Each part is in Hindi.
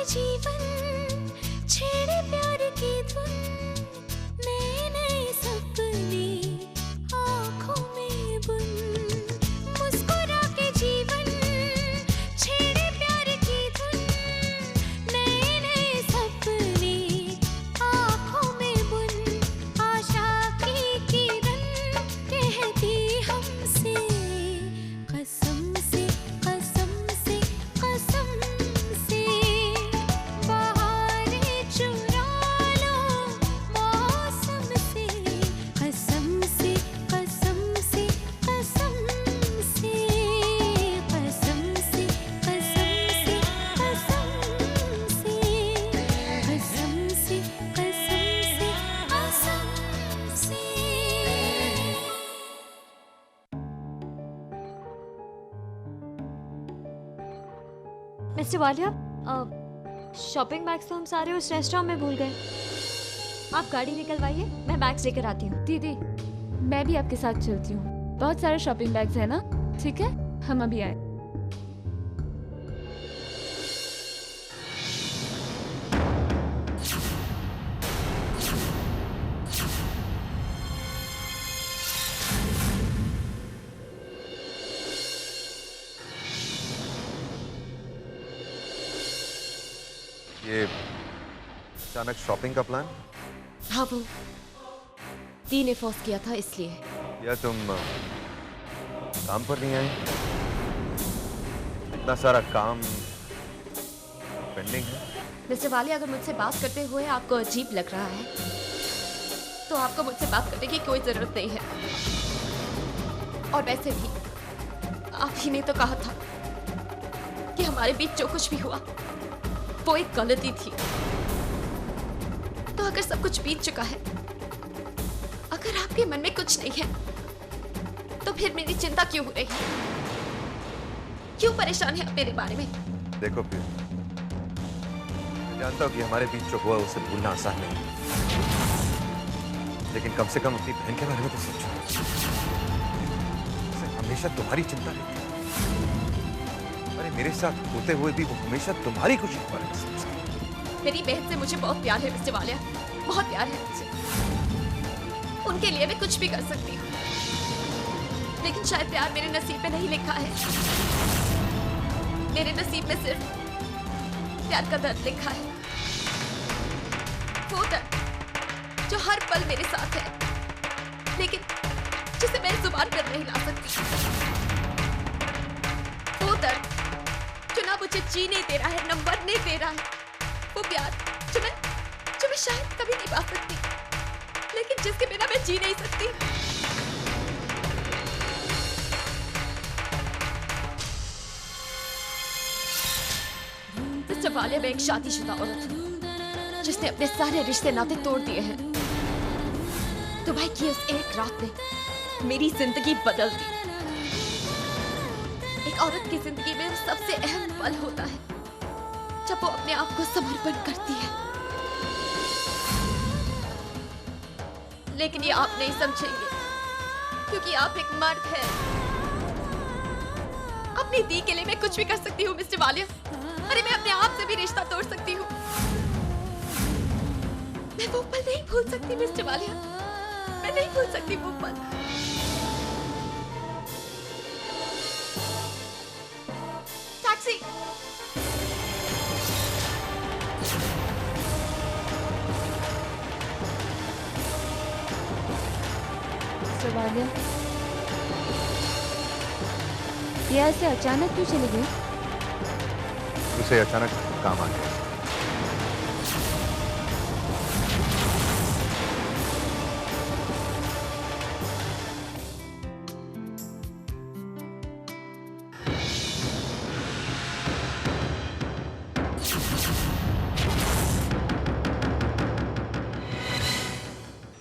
जीवन छेड़े प्यार की धुन, नए नए सपने आँखों में बुन, मुस्कुरा के जीवन छेड़े प्यार की धुन, नए नए सपने आँखों में बुन, आशा की किरण कहती हमसे कसम से कसम से कसम से, बहारें चुरा लो मौसम से, कसम से कसम से कसम से, कसम से कसम से कसम से, कसम से कसम से मिस्टर वालिया, शॉपिंग बैग्स तो हम सारे उस रेस्टोरेंट में भूल गए। आप गाड़ी निकलवाइए, मैं बैग्स लेकर आती हूँ। दीदी, मैं भी आपके साथ चलती हूँ। बहुत सारे शॉपिंग बैग्स हैं ना? ठीक है, हम अभी आए। ये अचानक शॉपिंग का प्लान? हाँ, वो दी ने फोर्स किया था इसलिए। या तुम काम पर नहीं आई? इतना सारा काम पेंडिंग है। मिस्टर वालिया, अगर मुझसे बात करते हुए आपको अजीब लग रहा है तो आपको मुझसे बात करने की कोई जरूरत नहीं है। और वैसे भी आप ही ने तो कहा था कि हमारे बीच जो कुछ भी हुआ वो एक गलती थी। तो अगर सब कुछ बीत चुका है, अगर आपके मन में कुछ नहीं है, तो फिर मेरी चिंता क्यों हो रही है? क्यों परेशान है आप मेरे बारे में? देखो फिर, मैं जानता हूँ कि हमारे बीच जो हुआ उसे भूलना आसान नहीं, लेकिन कम से कम अपनी बहन के बारे में तो सोचो। उसे हमेशा तुम्हारी चिंता रहती है। अरे मेरे साथ होते हुए भी वो हमेशा तुम्हारी खुशी के बारे में सोचती है। मेरी बहन से मुझे बहुत प्यार है मिस्टर वालिया, बहुत प्यार है मुझे। उनके लिए मैं कुछ भी कर सकती हूँ, लेकिन शायद प्यार मेरे नसीब में नहीं लिखा है। मेरे नसीब में सिर्फ प्यार का दर्द लिखा है, वो दर्द जो हर पल मेरे साथ है, लेकिन जिसे मैं जुबान पर नहीं ला सकती। वो दर्द जो ना मुझे जीने दे रहा है, न मरने दे रहा है। वो प्यार जो मैं शायद कभी नहीं पा सकती, लेकिन जिसके बिना मैं जी नहीं सकती। मिस्टर वालिया, मैं एक शादीशुदा औरत हूँ जिसने अपने सारे रिश्ते नाते तोड़ दिए हैं। दुबई की उस एक रात ने मेरी जिंदगी बदल दी। एक औरत की जिंदगी में सबसे अहम पल होता है जब वो अपने आप को समर्पण करती है, लेकिन ये आप नहीं समझेंगे क्योंकि आप एक मर्द हैं। अपनी दी के लिए मैं कुछ भी कर सकती हूँ मिस्टर वालिया। अरे मैं अपने आप से भी रिश्ता तोड़ सकती हूँ। मैं वो पल नहीं भूल सकती मिस्टर वालिया, मैं नहीं भूल सकती वो पल। टैक्सी! मिस्टर वालिया, ये ऐसे अचानक क्यों चली गई? उसे अचानक काम आ गया।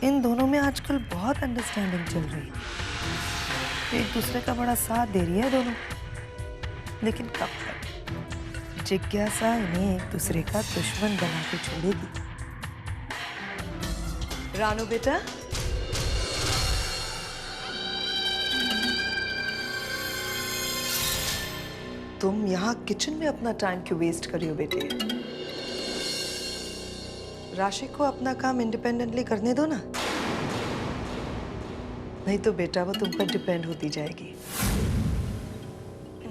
इन दोनों में आजकल बहुत अंडरस्टैंडिंग चल रही है। एक दूसरे का बड़ा साथ दे रही है दोनों, लेकिन कब तक? जिज्ञासा इन्हें एक दूसरे का दुश्मन बना के छोड़ेगी। रानू बेटा, तुम यहाँ किचन में अपना टाइम क्यों वेस्ट कर रही हो बेटे? राशि को अपना काम इंडिपेंडेंटली करने दो ना, नहीं तो बेटा वो तुम पर डिपेंड होती जाएगी।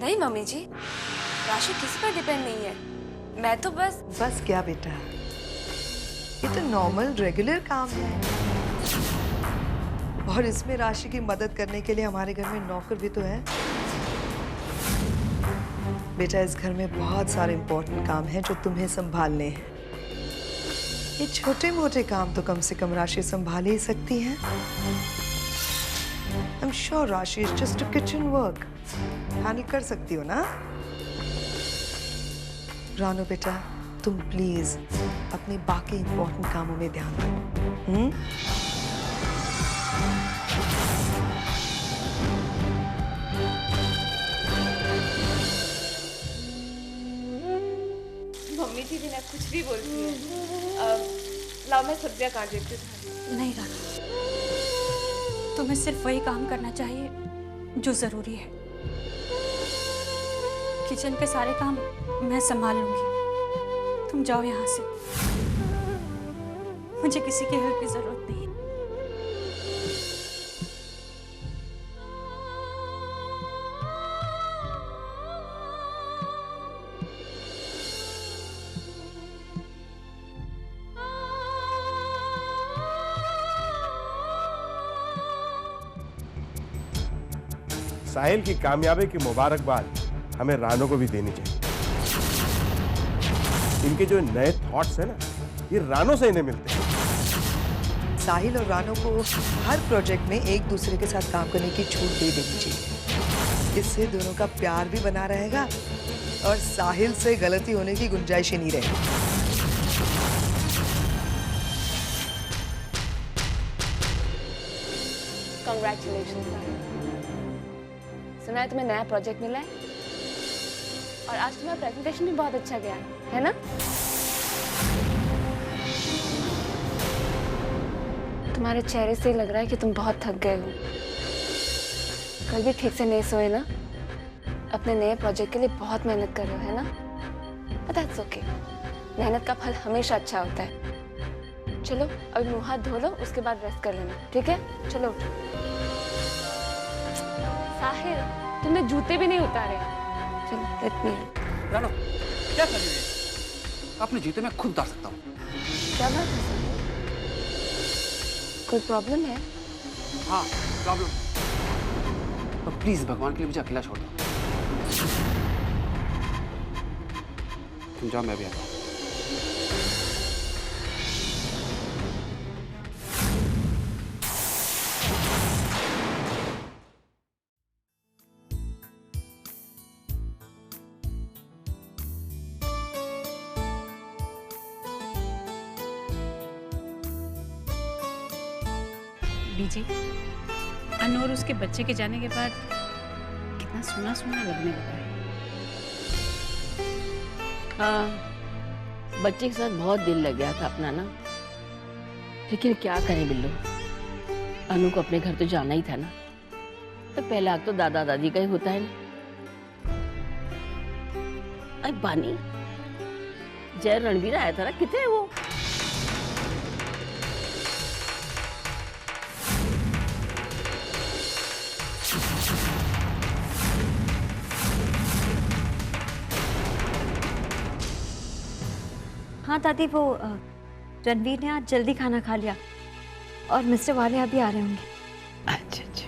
नहीं मम्मी जी, राशि किसी पर डिपेंड नहीं है। मैं तो बस क्या बेटा, ये तो नॉर्मल रेगुलर काम है, और इसमें राशि की मदद करने के लिए हमारे घर में नौकर भी तो है। बेटा इस घर में बहुत सारे इंपॉर्टेंट काम हैं जो तुम्हें संभालने हैं। ये छोटे मोटे काम तो कम से कम राशि संभाल ही सकती है। आई एम श्योर राशि is just a kitchen work, handle कर सकती हो ना। रानो बेटा तुम प्लीज अपने बाकी इंपॉर्टेंट कामों में ध्यान दो। मम्मी जी बिना कुछ भी बोलती है। लाओ मैं सब्जियां काट देती हूँ। नहीं राना, तुम्हें सिर्फ वही काम करना चाहिए जो जरूरी है। किचन के सारे काम मैं संभाल लूंगी, तुम जाओ यहाँ से। मुझे किसी की हेल्प की जरूरत नहीं है। साहिल की कामयाबी की मुबारकबाद हमें रानो को भी देनी चाहिए। इनके जो नए थॉट्स हैं ना, ये रानो से इन्हें मिलते हैं। साहिल और रानो को हर प्रोजेक्ट में एक दूसरे के साथ काम करने की छूट दे देनी चाहिए। इससे दोनों का प्यार भी बना रहेगा और साहिल से गलती होने की गुंजाइश ही नहीं रहेगी। कांग्रेचुलेशंस साहिल। सुना है तुम्हें नया प्रोजेक्ट मिला है, और आज तुम्हारा प्रेजेंटेशन भी बहुत अच्छा गया है ना? तुम्हारे चेहरे से लग रहा है कि तुम बहुत थक गए हो। कल भी ठीक से नहीं सोए ना? अपने नए प्रोजेक्ट के लिए बहुत मेहनत कर रहे हो, है ना? दैट्स ओके, मेहनत का फल हमेशा अच्छा होता है। चलो अभी मुंह हाथ धो लो, उसके बाद रेस्ट कर लेना, ठीक है? चलो उठो। साहिल तुमने जूते भी नहीं उतारे। चलो लेट मी। रानो क्या कर रही है? अपने जूते मैं खुद उतार सकता हूँ। क्या बात है साहिल? कोई प्रॉब्लम है? हाँ प्रॉब्लम है, तो प्लीज भगवान के लिए मुझे अकेला छोड़ दो। तुम जाओ, मैं भी आता हूँ। बीजी, अनु और उसके बच्चे के जाने के बाद कितना सुना सुना लगने लगा है। हाँ, बच्चे के साथ बहुत दिल लग गया था अपना ना, लेकिन क्या करें बिल्लू, अनु को अपने घर तो जाना ही था ना, तो पहला हक तो दादा दादी का ही होता है ना। अरे बानी, जय रणवीर आया था ना, कितने है वो? हाँ दादी, वो रणवीर ने आज जल्दी खाना खा लिया और मिस्टर वालिया भी आ रहे होंगे। अच्छा अच्छा।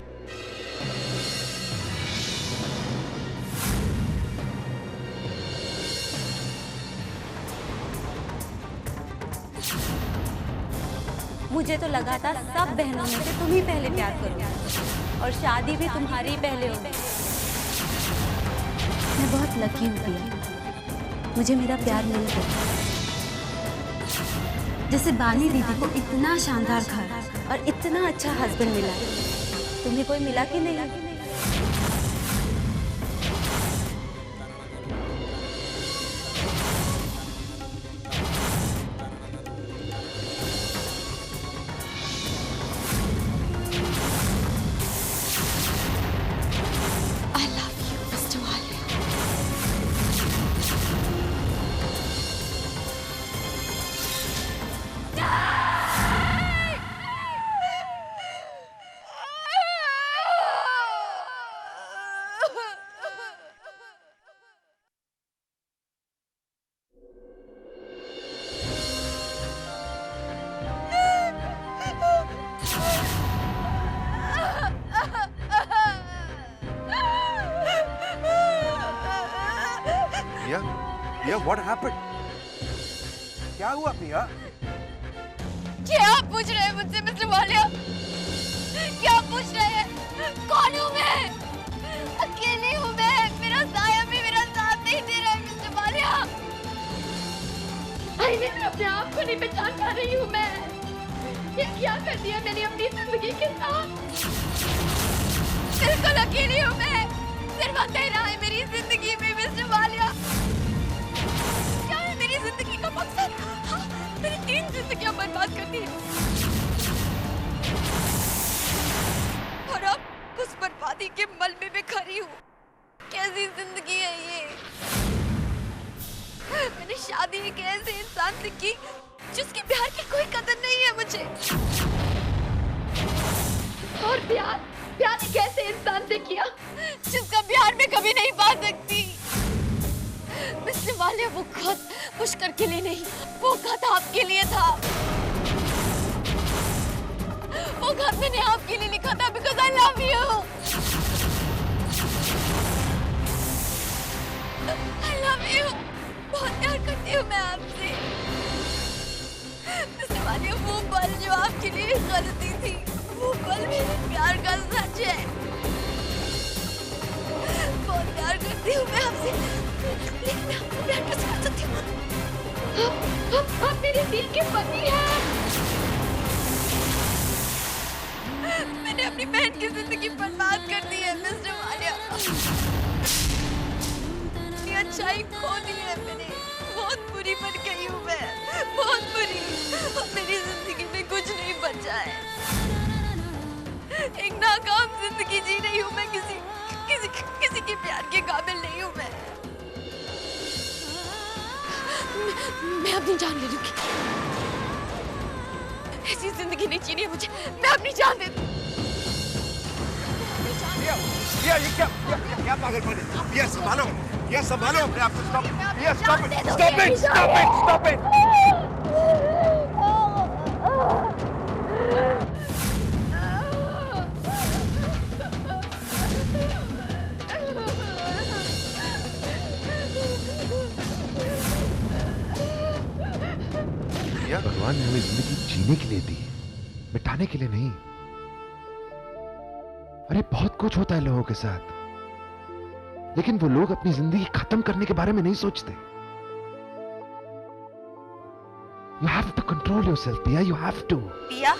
मुझे तो लगा था सब बहनों में से तुम ही पहले प्यार करोगे और शादी भी तुम्हारी ही पहले होगी। मैं बहुत लकी हूँ प्रिया, मुझे मेरा प्यार मिल गया। जैसे बानी दीदी को इतना शानदार घर और इतना अच्छा हस्बैंड मिला, तुम्हें कोई मिला कि नहीं? पिया, पिया, what happened? क्या हुआ पिया? क्या आप पूछ रहे हैं मुझसे मिस्टर वालिया? क्या आप पूछ रहे हैं? कौन हूँ मैं? अकेली हूँ मैं। मेरा साया भी मेरा साथ नहीं दे रहा है मिस्टर वालिया। आईने में अपने आप को नहीं पहचान पा रही हूँ मैं। ये क्या कर दिया मैंने अपनी जिंदगी के साथ? बिल्कुल अकेली हूँ मैं। सिर्फ अंधेरा है मेरी जिंदगी में मिस्टर वालिया। क्या है मेरी जिंदगी का मकसद? हाँ, मेरी 3 जिंदगियां बर्बाद कर दी और अब उस बर्बादी के मलबे में खड़ी हूँ। कैसी जिंदगी है ये? मैंने शादी एक ऐसे इंसान से की जिसकी प्यार की कोई कदर नहीं है मुझे। और प्यार एक ऐसे इंसान से किया जिसका प्यार मैं कभी नहीं पा सकती। मिस्टर वालिया, वो खत पुष्कर के लिए नहीं, वो खत आपके लिए था। वो खत मैंने आपके लिए लिखा था because I love you. I love you. बहुत प्यार करती हूँ मैं आपसे। मिस्टर वालिया, वो पल जो आपके लिए गलती थी, वो पल मेरे प्यार का सच है। बहुत प्यार करती हूँ मैं आपसे, लेकिन मैं आपको प्यार कैसे कर सकती हूँ? आप मेरे दिल के पति हैं। मैंने अपनी बहन की जिंदगी बर्बाद कर दी है मिस्टर वालिया। अपनी अच्छाई खो दी है मैंने। बहुत बुरी बन गई हूँ मैं, बहुत बुरी। अब मेरी जिंदगी में कुछ नहीं बचा है। एक नाकाम जिंदगी जी रही हूँ मैं। किसी के प्यार के काबिल नहीं हूँ मैं अपनी जान ले लूंगी। ऐसी जिंदगी नहीं जीनी है मुझे। मैं अपनी जान दे दूं। क्या पागलपन है? संभालो अपने आप को। Stop it. भगवान ने हमें जिंदगी जीने के लिए दी, मिटाने के लिए नहीं। अरे बहुत कुछ होता है लोगों के साथ, लेकिन वो लोग अपनी जिंदगी खत्म करने के बारे में नहीं सोचते। You have to control yourself, Pia. You have to. पिया,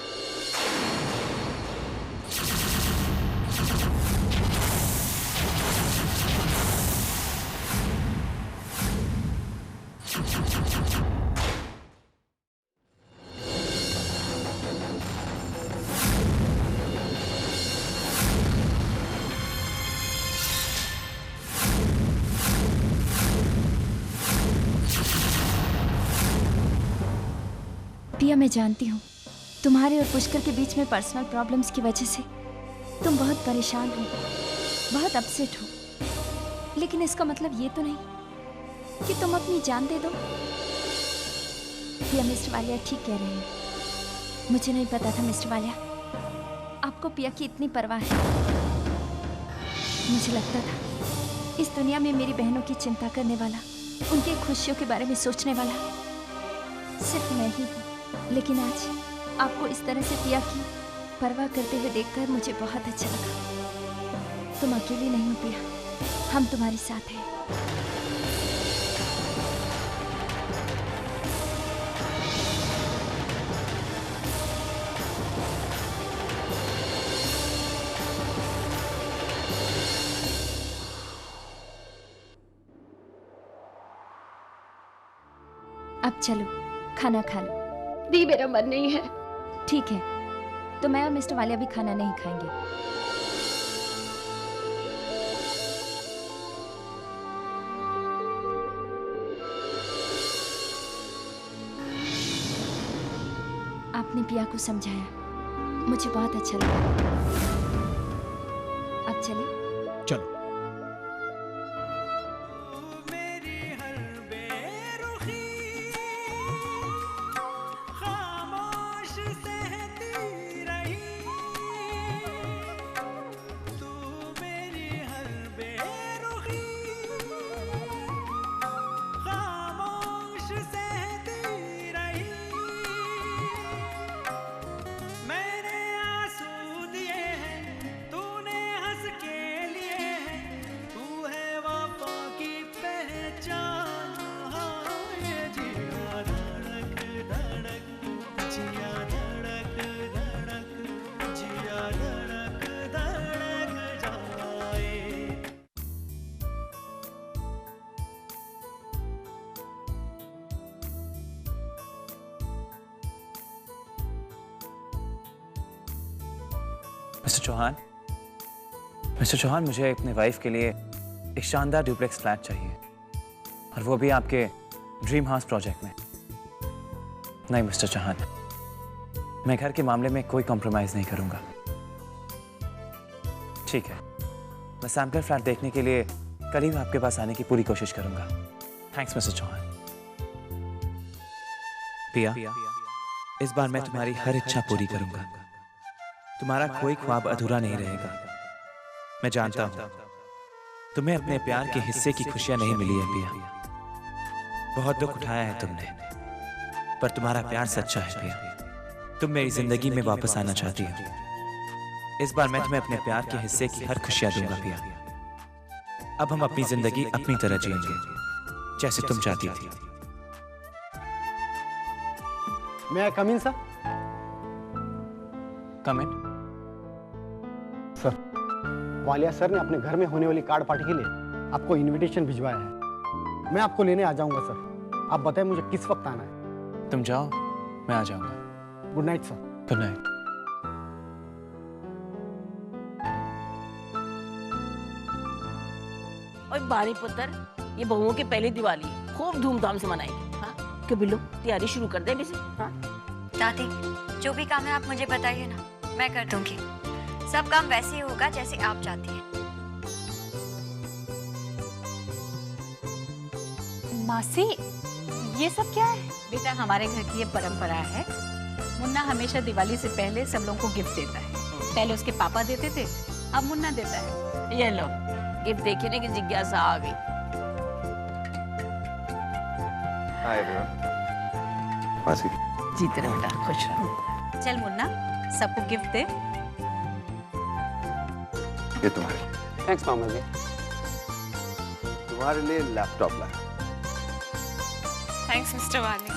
पिया, मैं जानती हूँ तुम्हारे और पुष्कर के बीच में पर्सनल प्रॉब्लम्स की वजह से तुम बहुत परेशान हो, बहुत अपसेट हो, लेकिन इसका मतलब ये तो नहीं कि तुम अपनी जान दे दो। पिया, मिस्टर वालिया ठीक कह रहे हैं। मुझे नहीं पता था मिस्टर वालिया, आपको पिया की इतनी परवाह है। मुझे लगता था इस दुनिया में मेरी बहनों की चिंता करने वाला, उनकी खुशियों के बारे में सोचने वाला सिर्फ मैं ही हूँ। लेकिन आज आपको इस तरह से पिया की परवाह करते हुए देखकर मुझे बहुत अच्छा लगा। तुम अकेली नहीं हो पिया, हम तुम्हारे साथ हैं। अब चलो खाना खा लो। दी, मेरा मन नहीं है। ठीक है, तो मैं और मिस्टर वालिया भी खाना नहीं खाएंगे। आपने पिया को समझाया, मुझे बहुत अच्छा लगा। अब चले? चलो। मिस्टर चौहान, मुझे अपने वाइफ के लिए एक शानदार डुप्लेक्स फ्लैट चाहिए, और वो भी आपके ड्रीम हाउस प्रोजेक्ट में। नहीं मिस्टर चौहान, मैं घर के मामले में कोई कॉम्प्रोमाइज नहीं करूंगा। ठीक है, मैं सैंपल फ्लैट देखने के लिए कल ही आपके पास आने की पूरी कोशिश करूंगा। Thanks mister Chauhan. पिया, इस बार मैं तुम्हारी हर इच्छा पूरी करूंगा। तुम्हारा कोई ख्वाब अधूरा नहीं रहेगा। मैं जानता हूं तुम्हें अपने प्यार के हिस्से की खुशियां नहीं मिली है पिया। बहुत दुख उठाया है तुमने, पर तुम्हारा प्यार सच्चा है पिया। तुम मेरी जिंदगी में वापस आना चाहती हो। इस बार मैं तुम्हें अपने प्यार के हिस्से की हर खुशियां दूंगा पिया। अब हम अपनी जिंदगी अपनी तरह जिएंगे, जैसे तुम चाहती थी। मैं कम इन सर? कम इन। सर, वालिया सर ने अपने घर में होने वाली कार्ड पार्टी के लिए आपको इनविटेशन भिजवाया है। मैं आपको लेने आ जाऊंगा सर। आप बताएं मुझे किस वक्त आना है? तुम जाओ, मैं आ जाऊंगा। Good night sir. Good night. और बानी पुत्र, ये बहुओं की पहली दिवाली खूब धूमधाम से मनाएंगे। हाँ क्यों बिल्लू, तैयारी शुरू कर दे अभी से। हाँ दादी, जो भी काम है आप मुझे बताइए ना, मैं कर दूंगी। सब काम वैसे ही होगा जैसे आप चाहती हैं। मासी, ये सब क्या है? बेटा, हमारे घर की ये परंपरा है। मुन्ना हमेशा दिवाली से पहले सब लोगों को गिफ्ट देता है। पहले उसके पापा देते थे, अब मुन्ना देता है। ये लो, गिफ्ट देखने की जिज्ञासा आ गई। Hi everyone. मासी जीते रहो बेटा, खुश रहो। चल मुन्ना, सबको गिफ्ट दे। ये तुम्हारी। थैंक्स मामा जी। तुम्हारे लिए लैपटॉप लाया। थैंक्स मिस्टर वानी।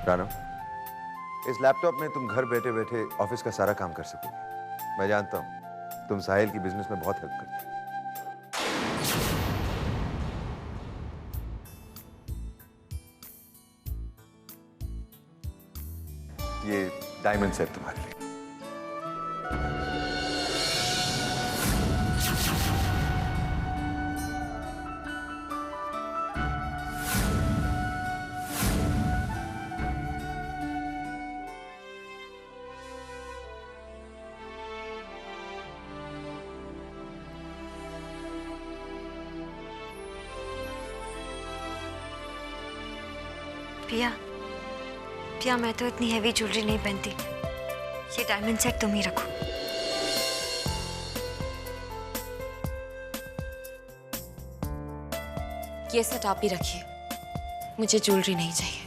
रानो, इस लैपटॉप में तुम घर बैठे बैठे ऑफिस का सारा काम कर सकोगे। मैं जानता हूं तुम साहिल की बिजनेस में बहुत हेल्प करते हो। ये डायमंड सेट तुम्हारे लिए। पिया, पिया, मैं तो इतनी हैवी ज्वेलरी नहीं पहनती। ये डायमंड सेट तुम ही रखो। ये सेट आप ही रखिए, मुझे ज्वेलरी नहीं चाहिए।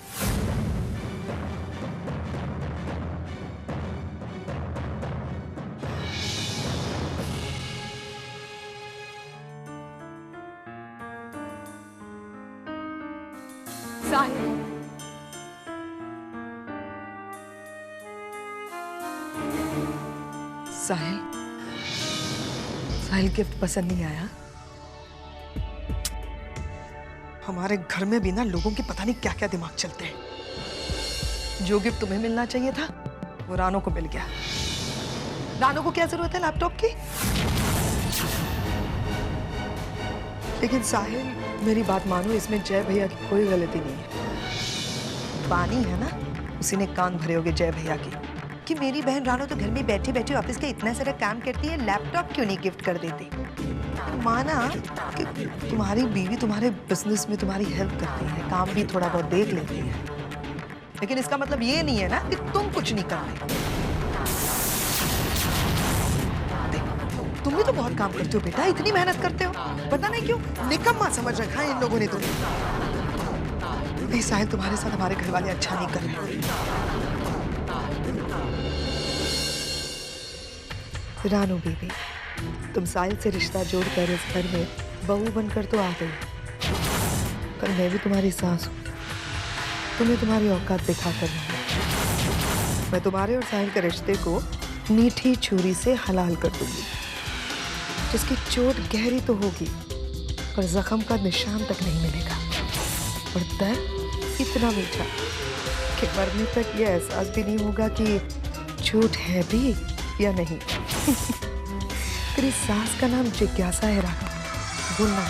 साहिल, साहिल, साहिल गिफ्ट पसंद नहीं आया? हमारे घर में भी ना लोगों के पता नहीं क्या क्या दिमाग चलते हैं। जो गिफ्ट तुम्हें मिलना चाहिए था वो रानो को मिल गया। रानो को क्या जरूरत है लैपटॉप की? लेकिन साहिल, मेरी बात मानो, इसमें जय भैया की कोई गलती नहीं है। पानी है ना, उसी ने कान भरे होगे जय भैया की कि मेरी बहन रानो तो घर में बैठी बैठी ऑफिस का इतना सारा काम करती है, लैपटॉप क्यों नहीं गिफ्ट कर देती। माना कि तुम्हारी बीवी तुम्हारे बिजनेस में तुम्हारी हेल्प करती है, काम भी थोड़ा बहुत देख लेती है, लेकिन इसका मतलब ये नहीं है ना कि तुम कुछ नहीं करते। तुम भी तो बहुत काम करते हो बेटा, इतनी मेहनत करते हो, पता नहीं क्यों निकम्मा समझ रखा है इन लोगों ने तुम्हें। नहीं साहिल, तुम्हारे साथ हमारे घर वाले अच्छा नहीं कर रहे। रानू बेबी, तुम साहिल से रिश्ता जोड़कर इस घर में बहू बनकर तो आ गई, पर मैं भी तुम्हारी सास हूँ, तुम्हें तुम्हारी औकात दिखा कर रहूंगी। मैं तुम्हारे और साहिल के रिश्ते को मीठी छुरी से हलाल कर दूंगी, जिसकी चोट गहरी तो होगी पर जख्म का निशान तक नहीं मिलेगा, और दर्द इतना मीठा कि मरने तक ये एहसास भी नहीं होगा कि झूठ है भी या नहीं। तेरी सास का नाम जिज्ञासा है राघव, भूलना।